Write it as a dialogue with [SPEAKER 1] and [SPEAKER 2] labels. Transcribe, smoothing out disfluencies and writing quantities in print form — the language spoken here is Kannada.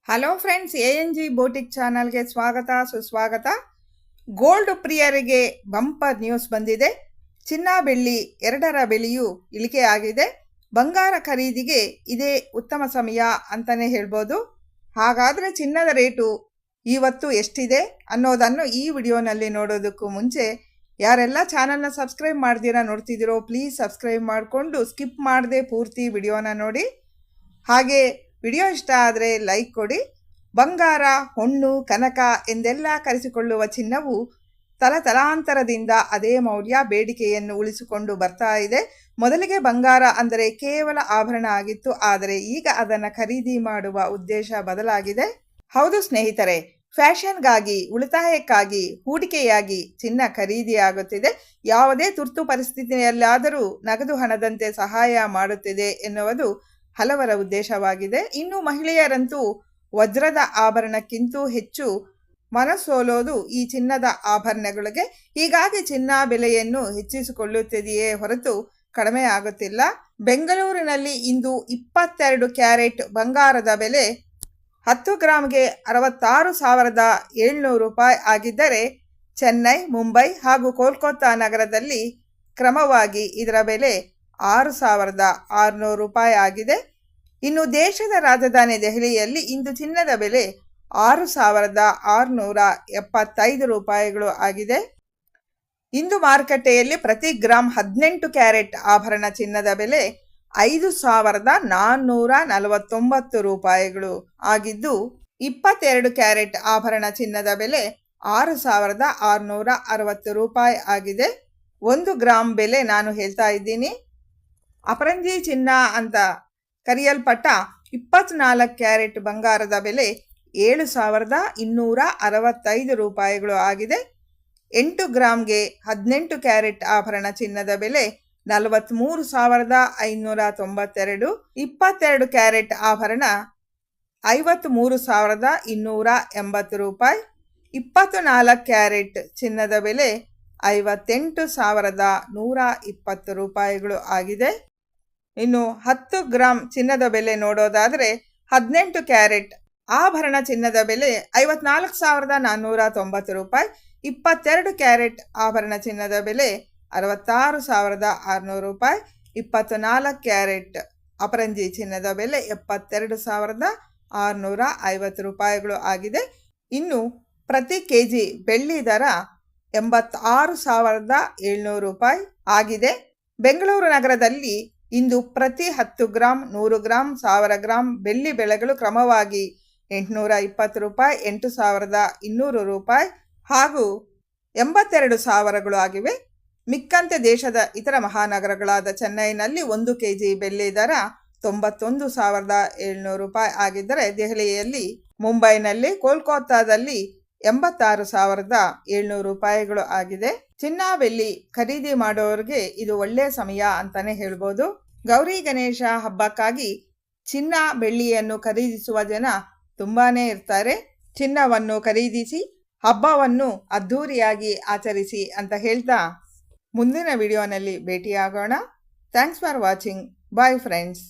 [SPEAKER 1] ಹಲೋ ಫ್ರೆಂಡ್ಸ್, ಎಎನ್ಜಿ ಬೋಟಿಕ್ ಚಾನಲ್ಗೆ ಸ್ವಾಗತ ಸುಸ್ವಾಗತ. ಗೋಲ್ಡ್ ಪ್ರಿಯರಿಗೆ ಬಂಪರ್ ನ್ಯೂಸ್ ಬಂದಿದೆ. ಚಿನ್ನ ಬೆಳ್ಳಿ ಎರಡರ ಬೆಲೆಯು ಇಳಿಕೆ ಆಗಿದೆ. ಬಂಗಾರ ಖರೀದಿಗೆ ಇದೇ ಉತ್ತಮ ಸಮಯ ಅಂತಲೇ ಹೇಳ್ಬೋದು. ಹಾಗಾದರೆ ಚಿನ್ನದ ರೇಟು ಇವತ್ತು ಎಷ್ಟಿದೆ ಅನ್ನೋದನ್ನು ಈ ವಿಡಿಯೋನಲ್ಲಿ ನೋಡೋದಕ್ಕೂ ಮುಂಚೆ ಯಾರೆಲ್ಲ ಚಾನಲ್ನ ಸಬ್ಸ್ಕ್ರೈಬ್ ಮಾಡ್ದಿರಾ ನೋಡ್ತಿದ್ದೀರೋ ಪ್ಲೀಸ್ ಸಬ್ಸ್ಕ್ರೈಬ್ ಮಾಡಿಕೊಂಡು ಸ್ಕಿಪ್ ಮಾಡದೆ ಪೂರ್ತಿ ವಿಡಿಯೋನ ನೋಡಿ. ಹಾಗೆ ವಿಡಿಯೋ ಇಷ್ಟ ಆದರೆ ಲೈಕ್ ಕೊಡಿ. ಬಂಗಾರ, ಹೊನ್ನು, ಕನಕ ಎಂದೆಲ್ಲ ಕರೆಸಿಕೊಳ್ಳುವ ಚಿನ್ನವು ತಲತಲಾಂತರದಿಂದ ಅದೇ ಮೌಲ್ಯ ಬೇಡಿಕೆಯನ್ನು ಉಳಿಸಿಕೊಂಡು ಬರ್ತಾ ಇದೆ. ಮೊದಲಿಗೆ ಬಂಗಾರ ಅಂದರೆ ಕೇವಲ ಆಭರಣ ಆಗಿತ್ತು, ಆದರೆ ಈಗ ಅದನ್ನು ಖರೀದಿ ಮಾಡುವ ಉದ್ದೇಶ ಬದಲಾಗಿದೆ. ಹೌದು ಸ್ನೇಹಿತರೆ, ಫ್ಯಾಷನ್ಗಾಗಿ, ಉಳಿತಾಯಕ್ಕಾಗಿ, ಹೂಡಿಕೆಯಾಗಿ ಚಿನ್ನ ಖರೀದಿಯಾಗುತ್ತಿದೆ. ಯಾವುದೇ ತುರ್ತು ಪರಿಸ್ಥಿತಿಯಲ್ಲಾದರೂ ನಗದು ಹಣದಂತೆ ಸಹಾಯ ಮಾಡುತ್ತಿದೆ ಎನ್ನುವುದು ಹಲವರ ಉದ್ದೇಶವಾಗಿದೆ. ಇನ್ನು ಮಹಿಳೆಯರಂತೂ ವಜ್ರದ ಆಭರಣಕ್ಕಿಂತ ಹೆಚ್ಚು ಮನಸೋಲೋದು ಈ ಚಿನ್ನದ ಆಭರಣಗಳಿಗೆ. ಹೀಗಾಗಿ ಚಿನ್ನ ಬೆಲೆಯನ್ನು ಹೆಚ್ಚಿಸಿಕೊಳ್ಳುತ್ತಿದೆಯೇ ಹೊರತು ಕಡಿಮೆ ಆಗುತ್ತಿಲ್ಲ. ಬೆಂಗಳೂರಿನಲ್ಲಿ ಇಂದು 22 ಕ್ಯಾರೆಟ್ ಬಂಗಾರದ ಬೆಲೆ 10 ಗ್ರಾಮ್ಗೆ 66,700 ರೂಪಾಯಿ ಆಗಿದ್ದರೆ, ಚೆನ್ನೈ, ಮುಂಬೈ ಹಾಗೂ ಕೋಲ್ಕತ್ತಾ ನಗರದಲ್ಲಿ ಕ್ರಮವಾಗಿ ಇದರ ಬೆಲೆ 6,600 ರೂಪಾಯಿ ಆಗಿದೆ. ಇನ್ನು ದೇಶದ ರಾಜಧಾನಿ ದೆಹಲಿಯಲ್ಲಿ ಇಂದು ಚಿನ್ನದ ಬೆಲೆ 6,675 ರೂಪಾಯಿಗಳು ಆಗಿದೆ. ಇಂದು ಮಾರುಕಟ್ಟೆಯಲ್ಲಿ ಪ್ರತಿ ಗ್ರಾಮ್ 18 ಕ್ಯಾರೆಟ್ ಆಭರಣ ಚಿನ್ನದ ಬೆಲೆ 5,449 ರೂಪಾಯಿಗಳು ಆಗಿದ್ದು, 22 ಕ್ಯಾರೆಟ್ ಆಭರಣ ಚಿನ್ನದ ಬೆಲೆ 6,660 ರೂಪಾಯಿ ಆಗಿದೆ. 1 ಗ್ರಾಮ್ ಬೆಲೆ ನಾನು ಹೇಳ್ತಾ ಇದ್ದೀನಿ. ಅಪರಂಜಿ ಚಿನ್ನ ಅಂತ ಕರೆಯಲ್ಪಟ್ಟ 24 ಕ್ಯಾರೆಟ್ ಬಂಗಾರದ ಬೆಲೆ 7,265 ರೂಪಾಯಿಗಳು ಆಗಿದೆ. 8 ಗ್ರಾಮ್ಗೆ 18 ಕ್ಯಾರೆಟ್ ಆಭರಣ ಚಿನ್ನದ ಬೆಲೆ 43,592. 22 ಕ್ಯಾರೆಟ್ ಆಭರಣ 53,280 ರೂಪಾಯಿ. 24 ಕ್ಯಾರೆಟ್ ಚಿನ್ನದ ಬೆಲೆ 58,120 ರೂಪಾಯಿಗಳು ಆಗಿದೆ. ಇನ್ನು 10 ಗ್ರಾಮ್ ಚಿನ್ನದ ಬೆಲೆ ನೋಡೋದಾದರೆ 18 ಕ್ಯಾರೆಟ್ ಆಭರಣ ಚಿನ್ನದ ಬೆಲೆ 54,490 ರೂಪಾಯಿ. 22 ಕ್ಯಾರೆಟ್ ಆಭರಣ ಚಿನ್ನದ ಬೆಲೆ 66,600 ರೂಪಾಯಿ. 24 ಕ್ಯಾರೆಟ್ ಅಪರಂಜಿ ಚಿನ್ನದ ಬೆಲೆ 72,650 ರೂಪಾಯಿಗಳು ಆಗಿದೆ. ಇನ್ನು ಪ್ರತಿ ಕೆಜಿ ಬೆಳ್ಳಿ ದರ 86,700 ರೂಪಾಯಿ ಆಗಿದೆ. ಬೆಂಗಳೂರು ನಗರದಲ್ಲಿ ಇಂದು ಪ್ರತಿ 10 ಗ್ರಾಮ್, 100 ಗ್ರಾಮ್, 1000 ಗ್ರಾಮ್ ಬೆಳ್ಳಿ ಬೆಲೆಗಳು ಕ್ರಮವಾಗಿ 820 ರೂಪಾಯಿ, 8,200 ರೂಪಾಯಿ ಹಾಗೂ 82,000ಗಳು ಆಗಿವೆ. ಮಿಕ್ಕಂತೆ ದೇಶದ ಇತರ ಮಹಾನಗರಗಳಾದ ಚೆನ್ನೈನಲ್ಲಿ 1 ಕೆಜಿ ಬೆಳ್ಳಿ ದರ 91,700 ರೂಪಾಯಿ ಆಗಿದ್ದರೆ, ದೆಹಲಿಯಲ್ಲಿ, ಮುಂಬೈನಲ್ಲಿ, ಕೋಲ್ಕತ್ತಾದಲ್ಲಿ 86,700 ರೂಪಾಯಿಗಳು ಆಗಿದೆ. ಚಿನ್ನ ಬೆಳ್ಳಿ ಖರೀದಿ ಮಾಡೋರಿಗೆ ಇದು ಒಳ್ಳೆಯ ಸಮಯ ಅಂತಾನೆ ಹೇಳ್ಬೋದು. ಗೌರಿ ಗಣೇಶ ಹಬ್ಬಕ್ಕಾಗಿ ಚಿನ್ನ ಬೆಳ್ಳಿಯನ್ನು ಖರೀದಿಸುವ ಜನ ತುಂಬಾನೇ ಇರ್ತಾರೆ. ಚಿನ್ನವನ್ನು ಖರೀದಿಸಿ ಹಬ್ಬವನ್ನು ಅದ್ಧೂರಿಯಾಗಿ ಆಚರಿಸಿ ಅಂತ ಹೇಳ್ತಾ ಮುಂದಿನ ವಿಡಿಯೋನಲ್ಲಿ ಭೇಟಿಯಾಗೋಣ. Thanks for watching. Bye friends.